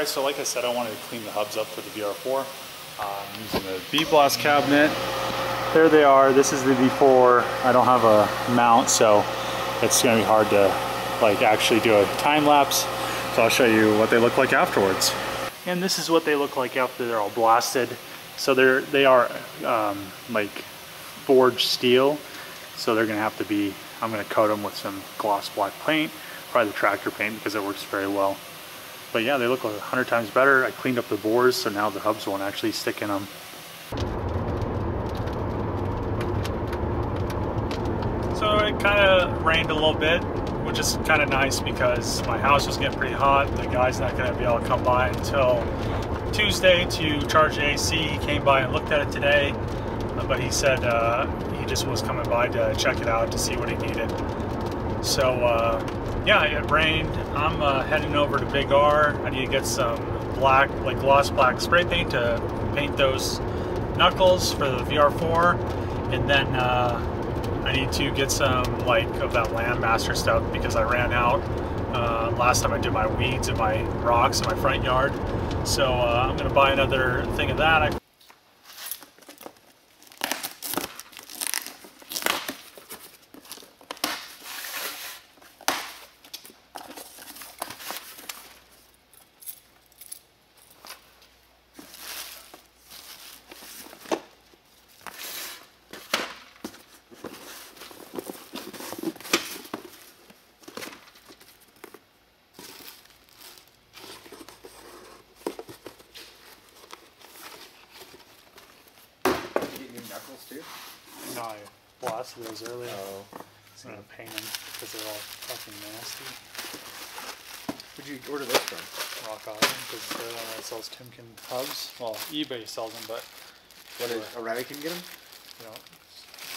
Alright, so like I said, I wanted to clean the hubs up for the VR4. I'm using the V-Blast cabinet. There they are. This is the before. I don't have a mount, so it's going to be hard to like actually do a time lapse. So I'll show you what they look like afterwards. And this is what they look like after they're all blasted. So they are like forged steel. So they're going to have to be, I'm going to coat them with some gloss black paint, probably the tractor paint because it works very well. But yeah, they look 100 times better. I cleaned up the bores, so now the hubs won't actually stick in them. So it kind of rained a little bit, which is kind of nice because my house was getting pretty hot. The guy's not going to be able to come by until Tuesday to charge the AC. He came by and looked at it today, but he said he just was coming by to check it out to see what he needed. So yeah, it rained. I'm heading over to Big R. I need to get some black, like gloss black spray paint to paint those knuckles for the VR4, and then I need to get some like of that Landmaster stuff because I ran out last time I did my weeds and my rocks in my front yard. So I'm gonna buy another thing of that. Knuckles too? No, I blasted those earlier. Oh. So I'm gonna paint them because they're all fucking nasty. Where'd you order those from? Rock Autumn, because they're the one that sells Timken hubs. Well, eBay sells them, but What is O'Reilly can get them? you know,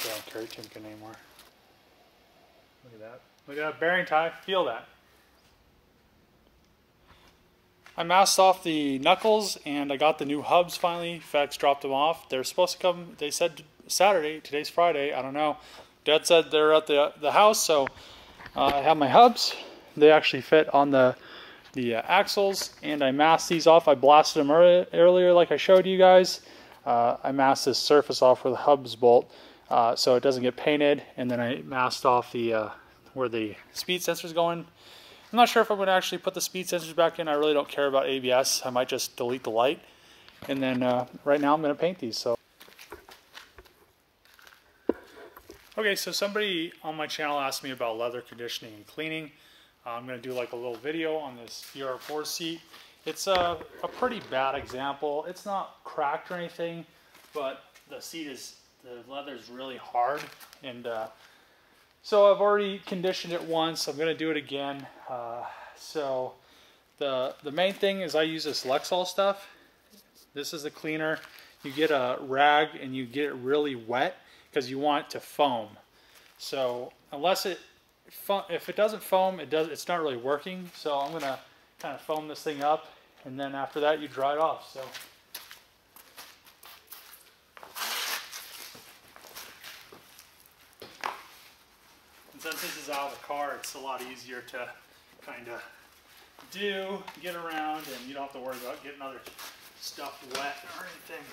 they don't carry Timken anymore. Look at that. Look at that bearing tie. Feel that. I masked off the knuckles and I got the new hubs finally. FedEx dropped them off. They're supposed to come, they said Saturday. Today's Friday. I don't know. Dad said they're at the house, so I have my hubs. They actually fit on the axles, and I masked these off. I blasted them earlier like I showed you guys. I masked this surface off with a hubs bolt so it doesn't get painted, and then I masked off the where the speed sensor's going. I'm not sure if I'm going to actually put the speed sensors back in. I really don't care about ABS. I might just delete the light. And then right now I'm going to paint these. So, okay, so somebody on my channel asked me about leather conditioning and cleaning. I'm going to do like a little video on this VR4 seat. It's a pretty bad example. It's not cracked or anything, but the leather is really hard, and so I've already conditioned it once. I'm going to do it again. So the main thing is I use this Lexol stuff. This is the cleaner. You get a rag and you get it really wet because you want it to foam. So unless if it doesn't foam, it's not really working. So I'm going to kind of foam this thing up, and then after that you dry it off. So. Since this is out of the car, it's a lot easier to kind of get around, and you don't have to worry about getting other stuff wet or anything.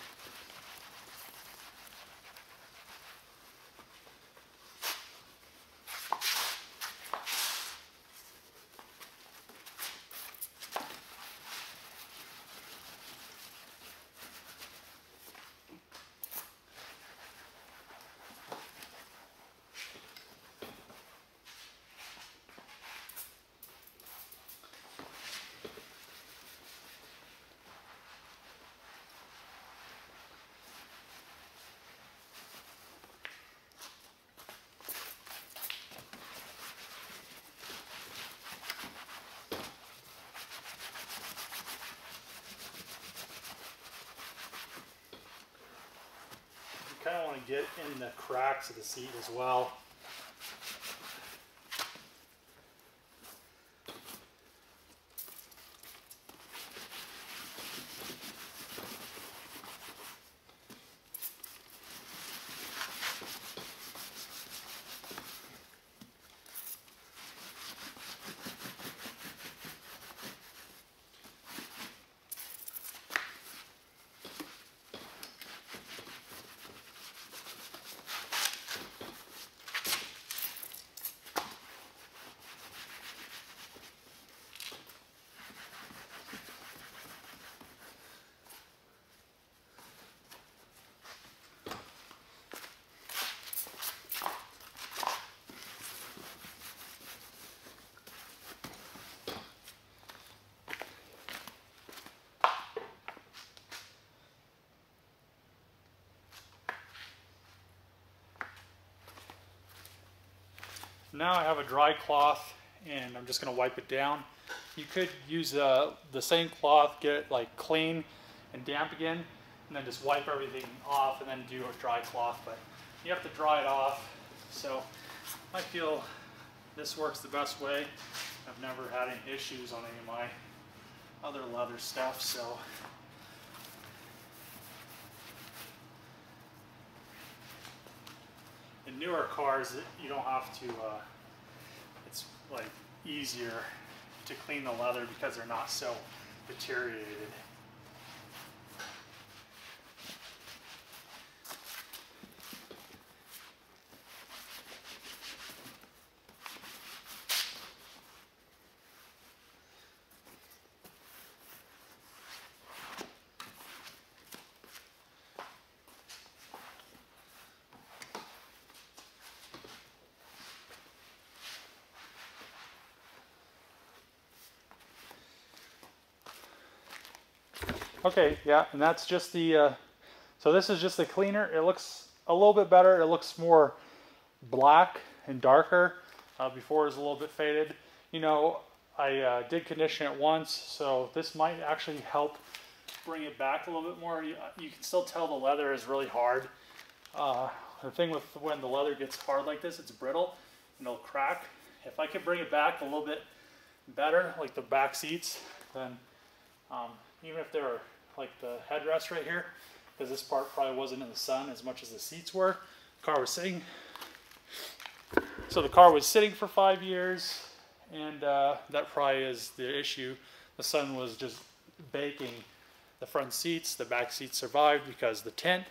You kind of want to get in the cracks of the seat as well. now I have a dry cloth and I'm just going to wipe it down. You could use the same cloth, get it like clean and damp again, and then just wipe everything off and then do a dry cloth, but you have to dry it off. So I feel this works the best way. I've never had any issues on any of my other leather stuff, so. In newer cars, you don't have to, it's like easier to clean the leather because they're not so deteriorated. Okay, yeah, and that's just the, so this is just the cleaner. It looks a little bit better. It looks more black and darker. Before it was a little bit faded. You know, I did condition it once, so this might actually help bring it back a little bit more. You can still tell the leather is really hard. The thing with when the leather gets hard like this, it's brittle and it'll crack. If I could bring it back a little bit better, like the back seats, then even if they were like the headrest right here, because this part probably wasn't in the sun as much as the seats were. The car was sitting. So the car was sitting for 5 years, and that probably is the issue. The sun was just baking the front seats. The back seats survived because the tint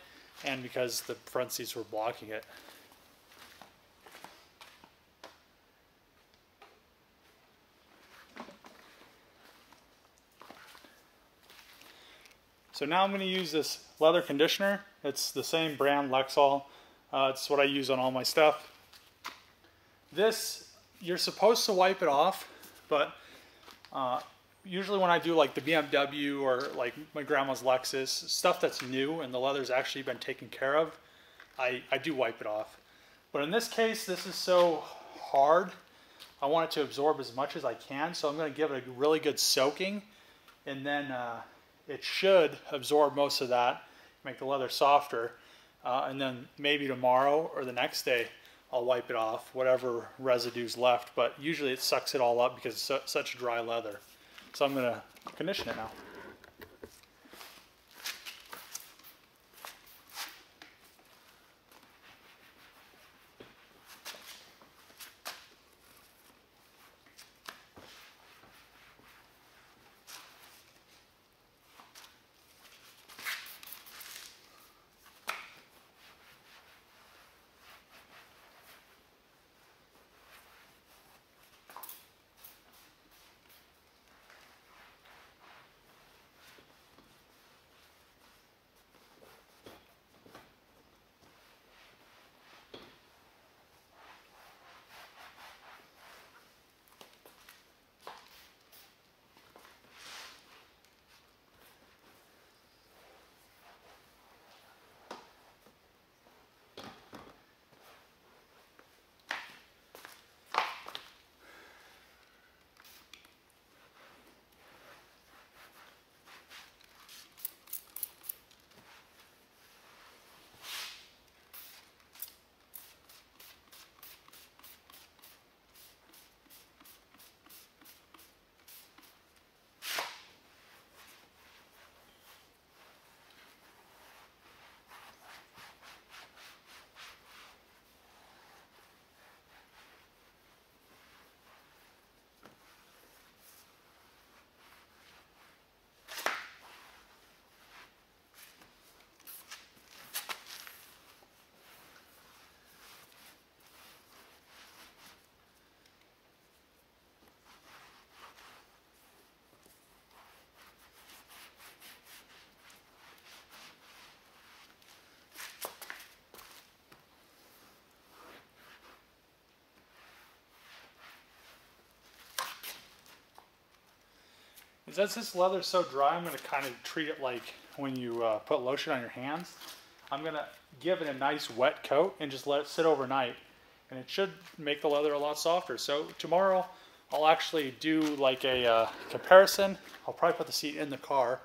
and because the front seats were blocking it. So now I'm going to use this leather conditioner. It's the same brand, Lexol. It's what I use on all my stuff. This, you're supposed to wipe it off, but usually when I do like the BMW or like my grandma's Lexus, stuff that's new and the leather's actually been taken care of, I do wipe it off. But in this case, this is so hard, I want it to absorb as much as I can, so I'm going to give it a really good soaking, and then it should absorb most of that, make the leather softer, and then maybe tomorrow or the next day I'll wipe it off, whatever residue's left, but usually it sucks it all up because it's such dry leather. So I'm going to condition it now. Since this leather's so dry, I'm going to kind of treat it like when you put lotion on your hands. I'm going to give it a nice wet coat and just let it sit overnight. and it should make the leather a lot softer. So tomorrow I'll actually do like a comparison. I'll probably put the seat in the car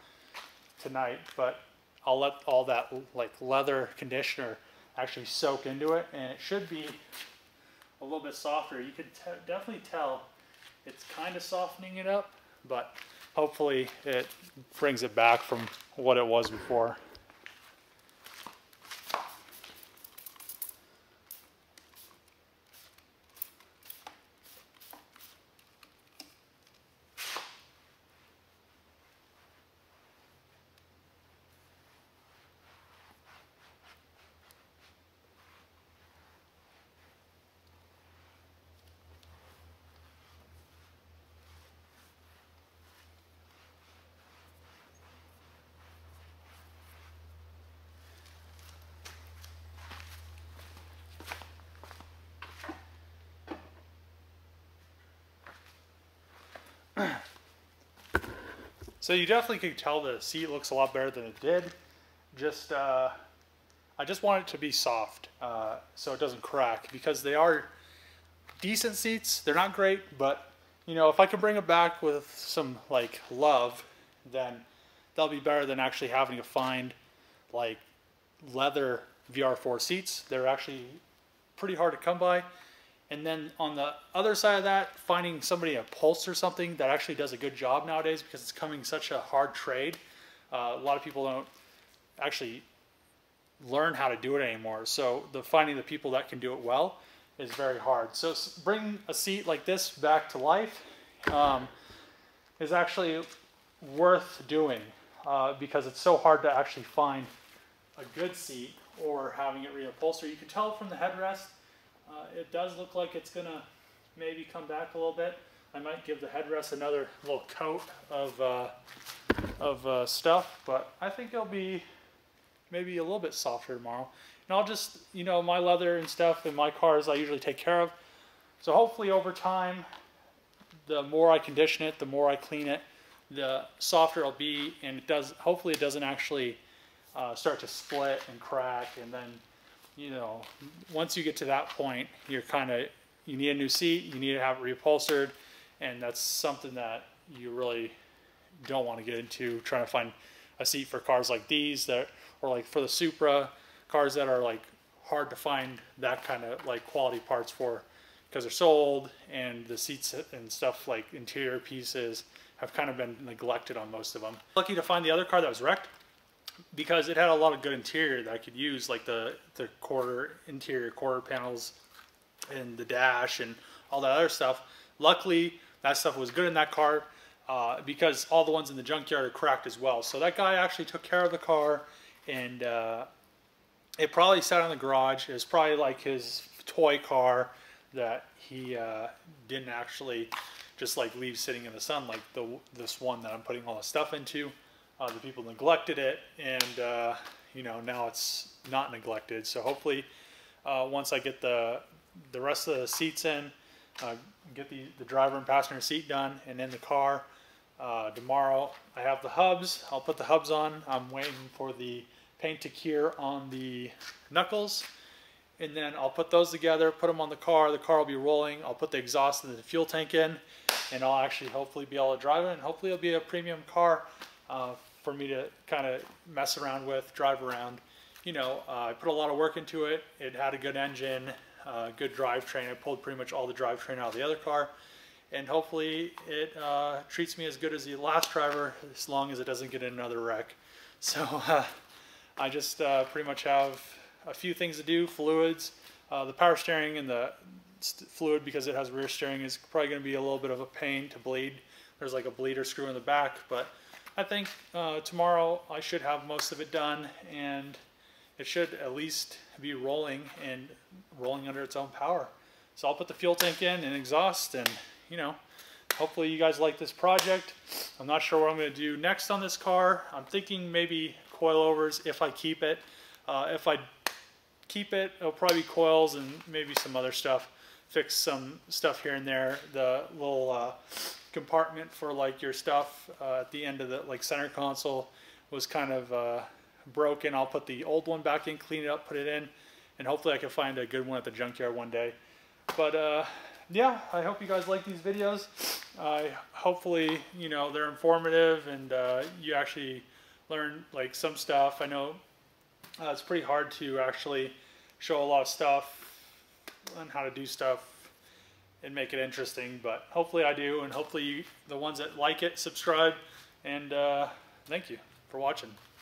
tonight, but I'll let all that like leather conditioner actually soak into it, and it should be a little bit softer. You can definitely tell it's kind of softening it up, but hopefully it brings it back from what it was before. So you definitely can tell the seat looks a lot better than it did. I just want it to be soft so it doesn't crack, because they are decent seats. They're not great, but you know, if I can bring it back with some like love, then that'll be better than actually having to find like leather VR4 seats. They're actually pretty hard to come by. And then on the other side of that, finding somebody at Pulse or something that actually does a good job nowadays, because it's becoming such a hard trade. A lot of people don't actually learn how to do it anymore. So finding the people that can do it well is very hard. So bringing a seat like this back to life is actually worth doing because it's so hard to actually find a good seat or having it reupholstered. You can tell from the headrest. It does look like it's gonna maybe come back a little bit. I might give the headrest another little coat of stuff, but I think it'll be maybe a little bit softer tomorrow. And I'll just, you know, my leather and stuff in my cars I usually take care of. So hopefully over time, the more I condition it, the more I clean it, the softer it'll be, and it does. Hopefully it doesn't actually start to split and crack, and then, you know, once you get to that point, you need a new seat, you need to have it reupholstered, and that's something that you really don't want to get into, trying to find a seat for cars like these or like for the Supra, cars that are like hard to find that kind of like quality parts for, because they're so old, and the seats and stuff like interior pieces have kind of been neglected on most of them. Lucky to find the other car that was wrecked, because it had a lot of good interior that I could use, like the interior quarter panels and the dash and all that other stuff. Luckily, that stuff was good in that car because all the ones in the junkyard are cracked as well. So that guy actually took care of the car, and it probably sat in the garage. It was probably like his toy car that he didn't actually just like leave sitting in the sun like this one that I'm putting all the stuff into. The people neglected it, and you know, now it's not neglected. So hopefully once I get the rest of the seats in, get the driver and passenger seat done and in the car, tomorrow I have the hubs. I'll put the hubs on. I'm waiting for the paint to cure on the knuckles, and then I'll put those together, put them on the car. The car will be rolling. I'll put the exhaust and the fuel tank in, and I'll actually hopefully be able to drive it, and hopefully it'll be a premium car for me to kind of mess around with, drive around. You know, I put a lot of work into it. It had a good engine, good drivetrain. I pulled pretty much all the drivetrain out of the other car, and hopefully it treats me as good as the last driver, as long as it doesn't get in another wreck. So I just pretty much have a few things to do. Fluids, the power steering and the fluid, because it has rear steering, is probably going to be a little bit of a pain to bleed. There's like a bleeder screw in the back, but I think tomorrow I should have most of it done, and it should at least be rolling and rolling under its own power. So I'll put the fuel tank in and exhaust, and you know, hopefully you guys like this project. I'm not sure what I'm going to do next on this car. I'm thinking maybe coilovers if I keep it. If I keep it, it'll probably be coils and maybe some other stuff. Fix some stuff here and there. The little compartment for like your stuff at the end of the like center console was kind of broken. I'll put the old one back in, clean it up, put it in, and hopefully I can find a good one at the junkyard one day. But yeah, I hope you guys like these videos. Hopefully, you know, they're informative and you actually learn like some stuff. I know it's pretty hard to actually show a lot of stuff on how to do stuff and make it interesting, but hopefully I do, and hopefully the ones that like it subscribe, and thank you for watching.